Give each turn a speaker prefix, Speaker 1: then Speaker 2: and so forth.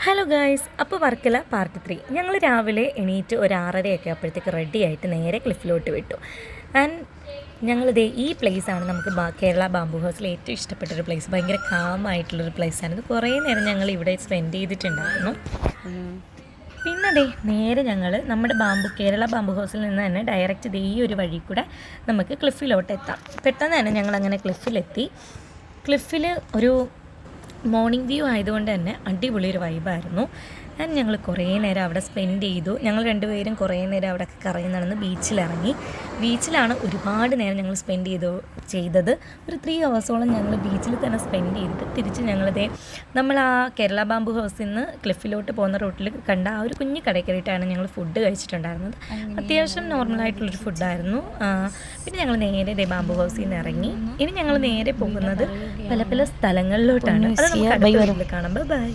Speaker 1: Hello guys, അപ്പോൾ Varkala part 3 ഞങ്ങൾ രാവിലെ എണീറ്റ് ഒരു 6:30 ആയപ്പോഴത്തേക്ക് റെഡി ആയിട്ട് നേരെ ക്ലിഫിലോട്ട് വിട്ടു. ആൻഡ് ഞങ്ങളിതേ ഈ പ്ലേസാണ് നമുക്ക് കേരള ബാംബു ഹൗസിൽ ഏറ്റവും ഇഷ്ടപ്പെട്ടൊരു പ്ലേസ്. ഭയങ്കര കാമായിട്ടുള്ളൊരു പ്ലേസായിരുന്നു. കുറേ നേരം ഞങ്ങൾ ഇവിടെ സ്പെൻഡ് ചെയ്തിട്ടുണ്ടായിരുന്നു. പിന്നെ അതേ നേരെ ഞങ്ങൾ നമ്മുടെ കേരള ബാംബു ഹൗസിൽ നിന്ന് തന്നെ ഡയറക്റ്റ് ഈ ഒരു വഴി കൂടെ നമുക്ക് ക്ലിഫിലോട്ട് എത്താം. പെട്ടെന്ന് തന്നെ ഞങ്ങളങ്ങനെ ക്ലിഫിലെത്തി. ക്ലിഫിൽ ഒരു മോർണിംഗ് വ്യൂ ആയതുകൊണ്ട് തന്നെ അടിപൊളി ഒരു വൈബായിരുന്നു. ആൻഡ് ഞങ്ങൾ കുറേ നേരം അവിടെ സ്പെൻഡ് ചെയ്തു. ഞങ്ങൾ രണ്ടുപേരും കുറേ നേരം അവിടെ കറങ്ങി നടന്ന് ബീച്ചിലിറങ്ങി. ബീച്ചിലാണ് ഒരുപാട് നേരം ഞങ്ങൾ സ്പെൻഡ് ചെയ്തത്. ഒരു 3 hours ഞങ്ങൾ ബീച്ചിൽ തന്നെ സ്പെൻഡ് ചെയ്തിട്ട് തിരിച്ച് ഞങ്ങളിതേ നമ്മൾ ആ കേരള ബാംബു ഹൗസിൽ നിന്ന് ക്ലിഫിലോട്ട് പോകുന്ന റൂട്ടിൽ കണ്ട ആ ഒരു കുഞ്ഞു കടയിൽ കയറിയിട്ടാണ് ഞങ്ങൾ ഫുഡ് കഴിച്ചിട്ടുണ്ടായിരുന്നത്. അത്യാവശ്യം നോർമലായിട്ടുള്ളൊരു ഫുഡായിരുന്നു. പിന്നെ ഞങ്ങൾ നേരെ ബാംബു ഹൗസിൽ നിന്ന് ഇറങ്ങി. ഇനി ഞങ്ങൾ നേരെ പോകുന്നത് പല പല സ്ഥലങ്ങളിലോട്ടാണ്. അത് നമുക്ക് അടുത്ത വീഡിയോയിൽ കാണാം. ബൈ.